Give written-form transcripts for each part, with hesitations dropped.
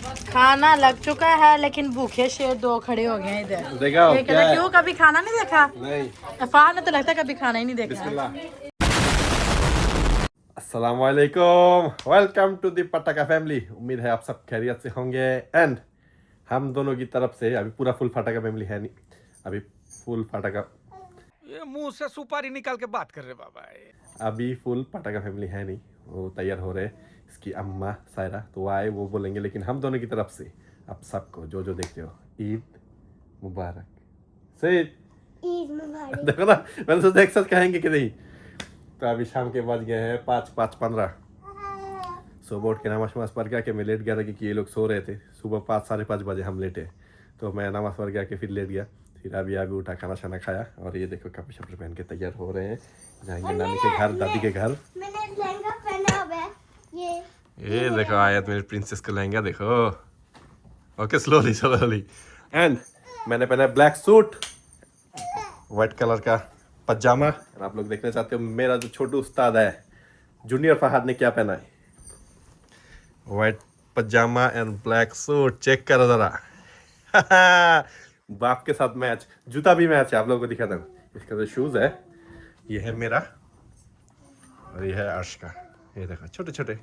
खाना लग चुका है लेकिन भूखे शेर दो खड़े हो गए हैं इधर। देखा ये कहता क्यों कभी खाना नहीं देखा? नहीं। अफान ने तो लगता है कभी खाना ही नहीं देखा। अस्सलाम वालेकुम, वेलकम टू दी पटाखा फैमिली। उम्मीद है आप सब खैरियत से होंगे। एंड हम दोनों की तरफ से अभी पूरा फुल पटाखा फैमिली है नहीं, अभी फुल पटाखा, ये मुंह से सुपारी निकाल के बात कर रहे बाबा। अभी फुल पटाखा फैमिली है नहीं, वो तैयार हो रहे हैं। इसकी अम्मा सायरा तो आए, वो बोलेंगे, लेकिन हम दोनों की तरफ से आप सबको जो जो देखते हो ईद मुबारक। सही ईद मुबारक। देखो ना, मैंने सोचा एक साथ कहेंगे कि नहीं। तो अभी शाम के बज गए हैं 5:15। सुबह उठ के नमाज पढ़ के आके मैं लेट गया था क्योंकि ये लोग सो रहे थे। सुबह 5-5:30 बजे हम लेटे, तो मैं नमाज पढ़ के आके फिर लेट गया। फिर अभी उठा, खाना शाना खाया और ये देखो कपड़े शपड़े पहन के तैयार हो रहे हैं, जाएंगे नानी के घर, दादी के घर। मैंने लहंगा पहना हुआ है। ये देखो आयत मेरी प्रिंसेस का लहंगा देखो। Okay slowly slowly. एंड मैंने पहना ब्लैक सूट, व्हाइट कलर का पजामा। और आप लोग देखना चाहते हो मेरा जो छोटू उस्ताद है जूनियर फहद ने क्या पहना है, white pyjama and black suit. Check करो जरा। बाप के साथ मैच, जूता भी मैच है, आप लोगों को दिखाता हूँ। इसका जो शूज है ये है मेरा और ये है अर्श का। ये देखो छोटे छोटे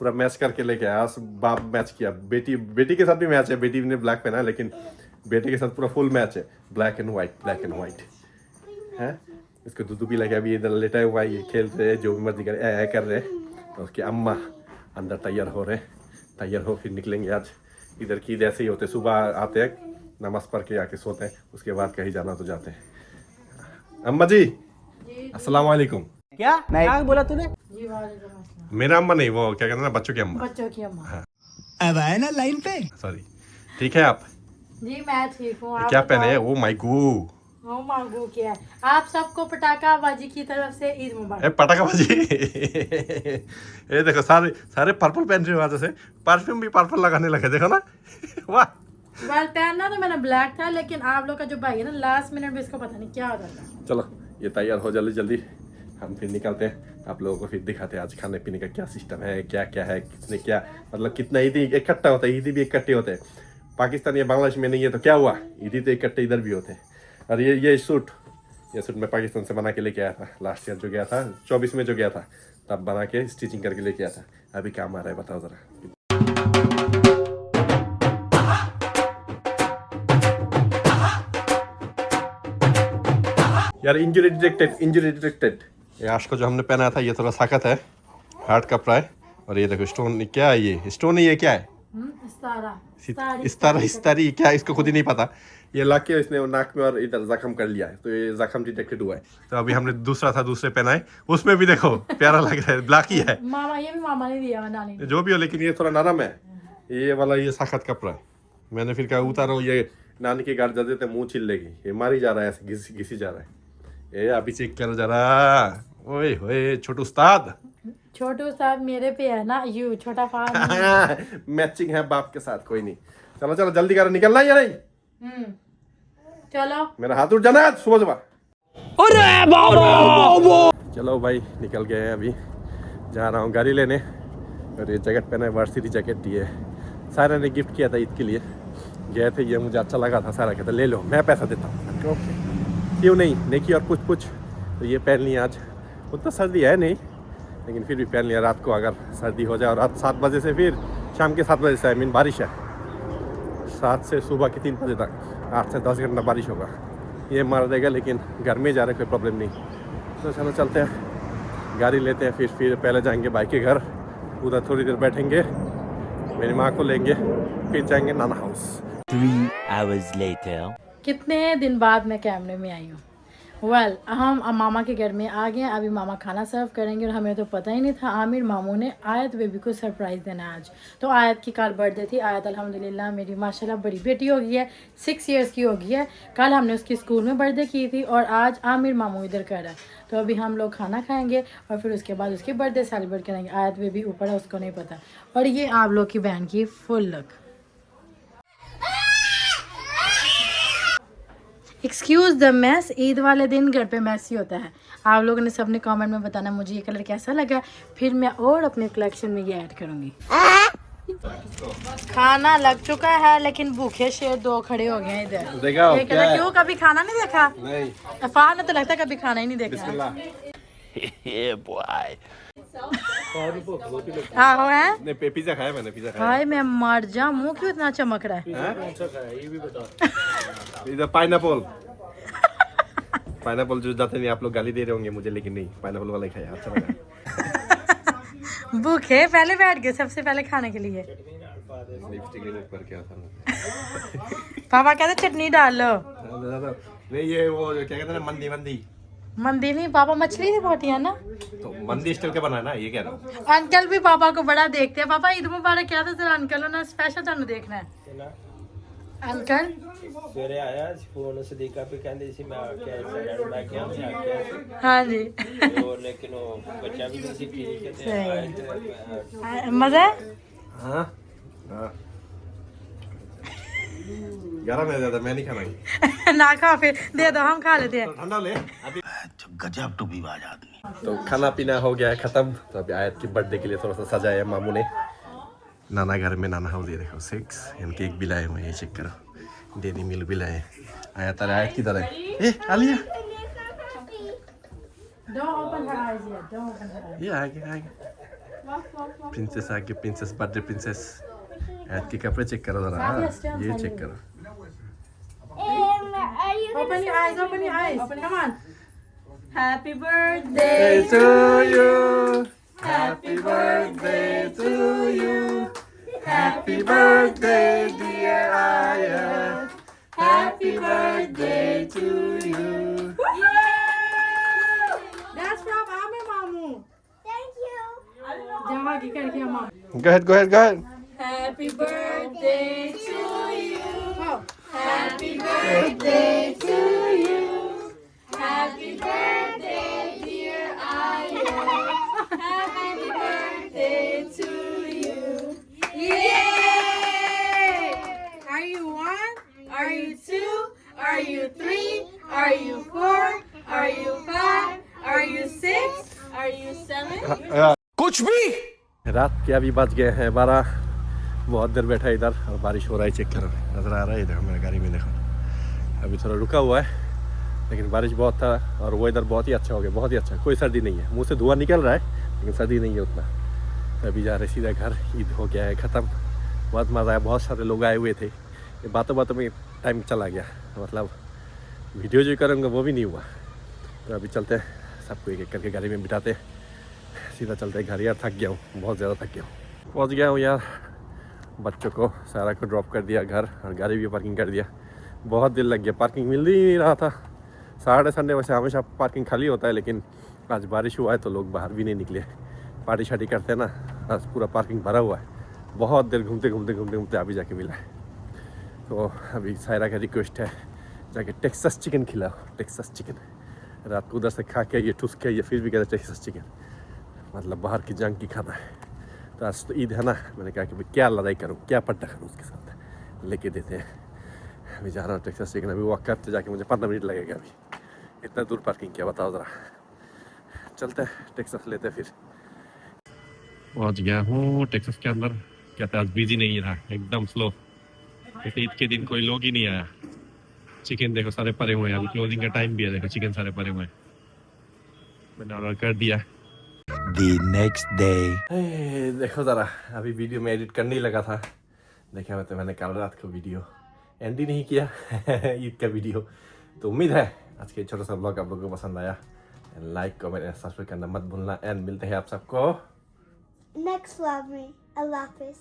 पूरा मैच करके लेके आया। बाप मैच किया, बेटी के साथ भी मैच है। बेटी ने ब्लैक पहना है लेकिन बेटे के साथ पूरा फुल मैच है, ब्लैक एंड व्हाइट है। इसको दूध भी लगे, अभी इधर लेटा हुआ है, ये खेल रहे हैं, जो भी मर्जी कर रहे हैं। तो उसकी अम्मा अंदर तैयार हो रहे, तैयार हो फिर निकलेंगे। आज इधर की ऐसे ही होते, सुबह आते हैं, नमाज पढ़ के आके सोते हैं, उसके बाद कहीं जाना तो जाते हैं। अम्मा जी अस्सलाम वालेकुम। क्या क्या बोला तूने? मेरा अम्मा नहीं, वो क्या कहते हैं ना, बच्चों की अम्मा। बच्चों की अम्मा। हाँ। अब आए ना लाइन पे। सॉरी, ठीक है आप? जी मैं ठीक हूँ। क्या पहने हैं? वो माय गू मांगू क्या है? आप सबको पटाखा बाजी की तरफ से ईद मुबारक। पटाखा बाजी। ये देखो सारे सारे पर्पल पहन रहे हो, वहां से परफ्यूम भी पर्पल लगाने लगे, देखो ना। वाह। वेल पहनना तो मैंने ब्लैक था, लेकिन आप लोग का जो भाई है ना, लास्ट मिनट में इसको पता नहीं क्या हो जाता है। चलो ये तैयार हो जल्दी जल्दी, हम फिर निकलते हैं। आप लोगों को फिर दिखाते हैं आज खाने पीने का क्या सिस्टम है, क्या क्या है, किसने क्या, मतलब कितना ईदी इकट्ठा होता है। ईदी भी इकट्ठे होते हैं, पाकिस्तान या बांग्लादेश में नहीं है तो क्या हुआ, ईदी तो इकट्ठे इधर भी होते हैं। और ये सूट मैं पाकिस्तान से बना के लेके आया था लास्ट ईयर, जो गया था 24 में जो गया था, तब बना के स्टिचिंग करके लेके आया था। अभी काम आ रहा है, बताओ जरा। यार इंजरी डिटेक्टेड। ये आज को जो हमने पहना था ये थोड़ा सख्त है, हार्ड कपड़ा है। और ये देखो स्टोन, क्या है ये स्टोन? ये क्या है? इस्तारी क्या, इसको खुद ही नहीं पता। ये लाके इसने नाक में और इधर जख्म कर लिया है, तो ये जख्म डिटेक्टेड हुआ है। तो अभी हमने दूसरे पहना है, उसमें भी देखो प्यारा लग रहा है, ब्लैक ही है। मामा, ये भी मामा ने दिया, नानी ने। जो भी हो, लेकिन ये थोड़ा नरम है, ये वाला ये सख्त कपड़ा है। मैंने फिर कहा उतारो, ये नानी के घर जाते थे मुँह छिल लेगी, ये मारी जा रहा है, ऐसे घिसी जा रहा है। ये अभी चेक करो जरा। ओए होए छोटू उस्ताद मेरे पे है ना, यू छोटा फान। मैचिंग है बाप के साथ, कोई नहीं। चलो चलो जल्दी करो, निकलना है या नहीं? चलो मेरा हाथ उठ जाना है सुबह। अरे बाबा। चलो भाई निकल गए हैं, अभी जा रहा हूँ गाड़ी लेने। और ये जैकेट पहना है, वर्सिटी जैकेट, ये सारा ने गिफ्ट किया था ईद के लिए। गए थे, ये मुझे अच्छा लगा था, सारा कहता ले लो मैं पैसा देता हूँ। क्यों नहीं, नेकी और कुछ। तो ये पहन लिया आज। उतना सर्दी है नहीं, लेकिन फिर भी पहन लिया। रात को अगर सर्दी हो जाए, और रात 7 बजे से फिर शाम के 7 बजे से, आई मीन बारिश है, 7 से सुबह के 3 बजे तक 8 से 10 घंटा बारिश होगा। ये मार देगा, लेकिन घर में जा रहे कोई प्रॉब्लम नहीं। तो चलो चलते हैं, गाड़ी लेते हैं। फिर पहले जाएंगे भाई के घर, उधर थोड़ी देर बैठेंगे, मेरी माँ को लेंगे, फिर जाएंगे नाना हाउस। 3 hours later. कितने दिन बाद मैं कैमरे में आई हूँ। वेल हम मामा के घर में आ गए। अभी मामा खाना सर्व करेंगे, और हमें तो पता ही नहीं था आमिर मामू ने आयत बेबी को सरप्राइज़ देना आज। तो आयत की कल बर्थडे थी। आयत अल्हम्दुलिल्लाह मेरी माशाल्लाह बड़ी बेटी हो गई है, 6 इयर्स की हो गई है। कल हमने उसकी स्कूल में बर्थडे की थी, और आज आमिर मामू इधर कर रहा है। तो अभी हम लोग खाना खाएंगे और फिर उसके बाद उसकी बर्थडे सेलिब्रेट करेंगे। आयत बेबी ऊपर है, उसको नहीं पता। और ये आप लोग की बहन की full look. Excuse the mess. Eid वाले दिन घर पे मैस ही होता है। आप लोगों ने सबने कमेंट में बताना मुझे ये कलर कैसा लगा, फिर मैं और अपने कलेक्शन में ये ऐड करूँगी। खाना लग चुका है लेकिन भूखे शेर दो खड़े हो गए हैं इधर। देखा ये कहता क्यों कभी खाना नहीं देखा? नहीं अफान ने तो लगता है कभी खाना ही नहीं देखा। Yeah, boy. आहो है। नहीं पिज्जा खाया मैंने, पिज्जा खाया। भाई मैं मर जाऊं, मुंह क्यों इतना चमक रहा है? Pizza pineapple. पाइनएप्पल जूस जाते नहीं, आप लोग गाली दे रहे होंगे मुझे, लेकिन नहीं, पाइनएप्पल वाला ही खाया, अच्छा लगा। भूखे पहले बैठ गए सबसे पहले खाने के लिए। लिपस्टिक रिमूव करके आता पापा कहते चटनी डाल लो। नहीं ये वो क्या कहते हैं ना, मंदी मंदी। मंदी नहीं पापा, मछली की बोटी है ना। तो मंदी स्टाइल का बना है ना, ये कह रहा हूँ। अंकल भी पापा को बड़ा देखते हैं। पापा ईद मुबारक क्या था तेरा अंकल ने स्पेशल थानू देखना है। अंकल ਸਵੇਰੇ ਆਇਆ ਫੋਨ ਸਦੀਕਾ पे ਕਹਿੰਦੇ ਸੀ ਮੈਂ ਆ ਕੇ ਆਇਆ ਲੈ ਕੇ ਆਇਆ हाँ जी और लेकिन वो बच्चा भी नहीं सी ठीक है सही। मजा है? हाँ हाँ 11 बजे ज्यादा मैं नहीं खाना। ना खाओ फिर दे दो, हम खा लेते हैं। ठंडा ले अभी। गजब टू बीवाज आदमी। तो खाना पीना हो गया है खत्म। तो अभी आयत की बर्थडे के लिए थोड़ा सा सजाया है मामू ने। नाना घर में नाना हाउस, ये देखो 6 एंड केक भी लाए हुए हैं, ये चेक करो। डेरी मिल्क भी लाए। आया तारा आयत की तरह ए Alia Don't open her eyes yet. Don't open her eyes. ये आ गया प्रिंसेस आ गई, प्रिंसेस बर्थडे प्रिंसेस। आयत के कपड़े चेक करो जरा, ये चेक करो। Are you Open your eyes. Open your eyes. Come on. Happy birthday. to you, happy birthday to you, happy birthday dear Ayat, happy birthday to you. That's from Amir Mamu. Thank you. जहाँ की करके अम्मा। Go ahead, go ahead, go ahead. Happy birthday to you. Oh. Happy birthday to you. Happy birthday dear Ayat. Happy birthday to you. Yay! Are you 1? Are you 2? Are you 3? Are you 4? Are you 5? Are you 6? Are you 7? कुछ भी रात के अभी बज गए हैं 12। बहुत देर बैठा इधर और बारिश हो रहा है, चेक करो, नजर आ रहा है इधर मेरे गाड़ी में, देखो अभी थोड़ा रुका हुआ है लेकिन बारिश बहुत था और वो इधर बहुत ही अच्छा हो गया, बहुत ही अच्छा। कोई सर्दी नहीं है, मुंह से धुआं निकल रहा है लेकिन सर्दी नहीं है उतना। तो अभी जा रहे सीधा घर, ईद हो गया है ख़त्म। बहुत मज़ा आया, बहुत सारे लोग आए हुए थे। ये बातों बातों में टाइम चला गया, मतलब वीडियो जो करूँगा वो भी नहीं हुआ। तो अभी चलते हैं, सबको एक एक करके गाड़ी में बिठाते, सीधा चलते घर। यार थक गया हूँ, बहुत ज़्यादा थक गया हूँ। पहुँच गया हूँ यार, बच्चों को सारा को ड्रॉप कर दिया घर और गाड़ी भी पार्किंग कर दिया। बहुत देर लग गया, पार्किंग मिल ही नहीं रहा था। सैटरडे संडे वैसे हमेशा पार्किंग खाली होता है, लेकिन आज बारिश हुआ है तो लोग बाहर भी नहीं निकले। पार्टी शार्टी करते हैं ना, आज पूरा पार्किंग भरा हुआ है। बहुत देर घूमते घूमते घूमते घूमते अभी जाके मिला है। तो अभी सायरा का रिक्वेस्ट है जाके टेक्सास चिकन खिलाओ, टेक्सास चिकन। रात को उधर से खा के ये ठूस के ये फिर भी कहते टेक्सास चिकन, मतलब बाहर की जंग की खाना है। तो आज तो ईद है ना, मैंने कहा कि भाई क्या लड़ाई करूँ, क्या पट्टा करूँ उसके साथ, लेके देते हैं। अभी जा रहा हूँ टेक्सास चिकन। अभी वॉक करते जाके मुझे 15 मिनट लगेगा। अभी इतना दूर पार्किंग किया, बताओ ज़रा। चलते हैं टेक्सास लेते फिर। पहुँच गया हूँ टेक्सास के अंदर। कहते आज बिजी नहीं रहा, एकदम स्लो। जैसे ईद के दिन कोई लोग ही नहीं आया। चिकन देखो सारे परे हुए हैं, अभी क्लोजिंग का टाइम भी है, देखो चिकन सारे परे हुए हैं। मैंने ऑर्डर कर दिया। The next day. देखो ज़रा, अभी वीडियो में एडिट करने ही लगा था, देखा तो मैंने कल रात को वीडियो एंड ही नहीं किया ईद का वीडियो। तो उम्मीद है आज के छोटा सा ब्लॉग आप लोगों को पसंद आया। लाइक कमेंट एंड सब्सक्राइब करना मत भूलना। एंड मिलते हैं आप सबको Next vlog में। अल्लाह हाफिज़।